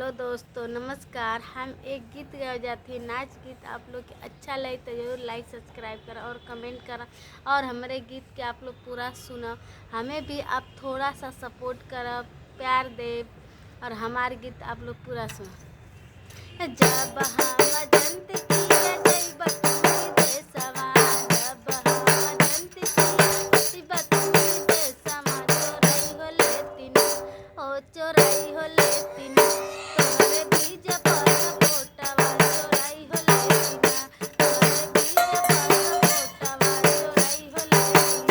Hello दोस्तों, नमस्कार। हम एक गीत गाए जाते हैं, नाच गीत। आप लोग के अच्छा लगे तो ज़रूर लाइक सब्सक्राइब करा और कमेंट करा और हमारे गीत के आप लोग पूरा सुना। हमें भी आप थोड़ा सा सपोर्ट करा, प्यार दे और हमारे गीत आप लोग पूरा सुना। जब हम जंत की जइबा तू देशवा, जब हम जंत की जइबा तू देशवा, चोराई हो लेतिन, ओ चोराई हो लेतिन, तोहरे बीज पर फोटवा चोराई हो लेतिन, तोहरे बीज पर फोटवा चोराई हो लेतिन।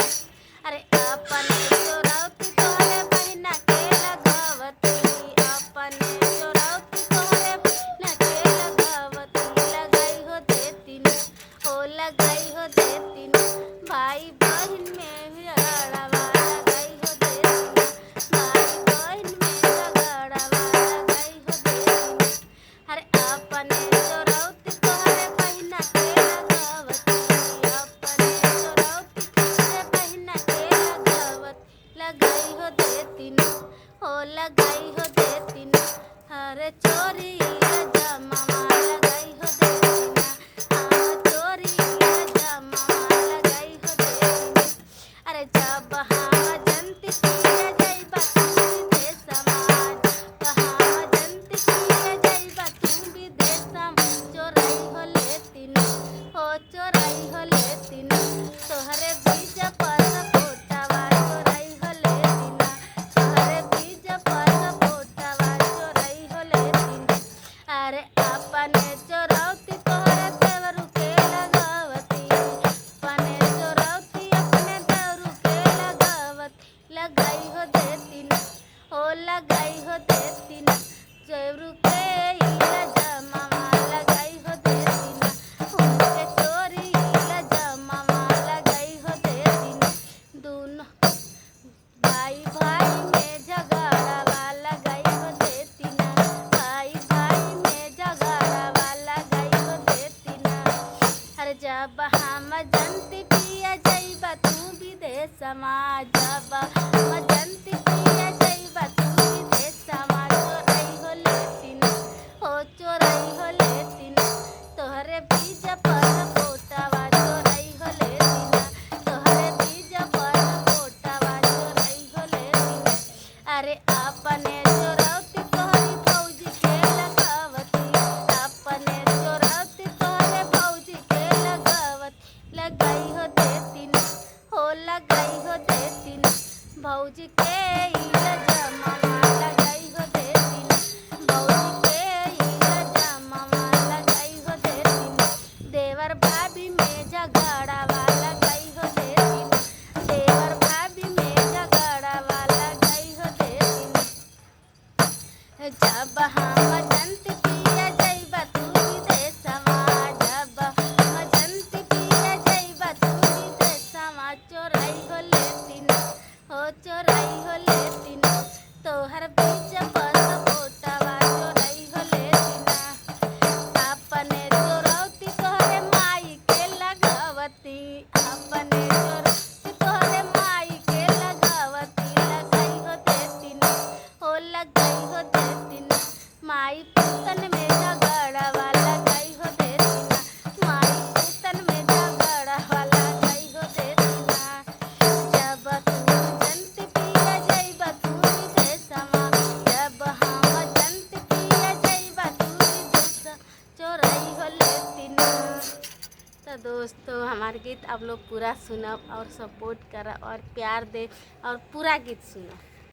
अरे अपने चोरौती तोहरे बहिना के लगावती, अपने चोरौती तोहरे बहिना के लगावती, लगाई हो देतिन, ओ लगाई हो देतिन, भाई बहिन में झगड़वा लगाई हो देतिन, भाई बहिन में झगड़वा लगाई हो देतिन। अरे अपने चोरौती तोहरे बहिना के लगावती, अपने चोरौती तोहरे बहिना के लगावती, लगाई हो देतिन, ओ लगाई हो देतिन। अरे चोरी जमावा लगाई हो देतिन, हाँ चोरी जमावा लगाई हो देतिन। अरे जब हम जंत की जइबा तू विदेशवा, जब हम जंत की जइबा तू विदेशवा, चोराई हो लेतिन, ओ चोराई हो लेतिन, तोहरे बीज पर फोटवा चोराई हो लेतिन, तोहरे बीज पर फोटवा चोराई हो लेतिन। अरे अपने चोरौती तोहरे देवरू के लगावती, अपने चोरौती अपने देवरू के लगावती, लगाई हो देतिन, ओ लगाई हो देतिन, देवरू के जमावा लगाई हो देतिन, उनके चोरी जमावा लगाई हो देतिन। दोनों भाई भाई में झगड़वा लगाई हो देतिन, भाई भाई में झगड़वा लगाई हो देतिन। अरे जब हम जंत पिया जइबा तू विदेशवा, जब हम जंत पिया जइबा तू विदेशवा, चोराई हो लेतिन, ओ चोराई हो लेतिन, तोहरे बीज पर फोटवा चोराई हो लेतिन, तोहरे बीज पर फोटवा चोराई हो लेतिन। अरे अपने चोरौती तोहरी भौजी के लगावती, अपने चोरौती तोहरे भौजी के लगावती, लगाई हो देतिन, हो लगाई हो देतिन, भौजी के जमावा लगाई हो देतिन, भौजी के जमावा लगाई हो देतिन, देवर भाभी में झगड़वा लगाई हो देतिन, देवर भाभी में झगड़वा लगाई हो देतिन। जब हम जंत पिया जइबा तू विदेशवा, जब हम जंत पिया जइबा तू विदेशवा, चोराई हो लेतिन, हो चोराई हो लेतिन, तोहर बीज पर फोटवा चोराई हो लेतिन, अपने चोरौती तोहरे माई के लगावती, अपने चोरौती तोहरे माई के लगावती, लगाई हो देतिन, ओ लगाई हो देतिन, माई पुतन में झगड़वा लगाई हो देतिन, माई पुतन में झगड़वा लगाई हो देतिन। जब तू जंत पिया जइबा तू विदेशवा, जब हम जंत पिया जइबा तू विदेशवा, चोराई हो लेतिन। तो दोस्तों, हमारे गीत आप लोग पूरा सुना और सपोर्ट करा और प्यार दे और पूरा गीत सुना।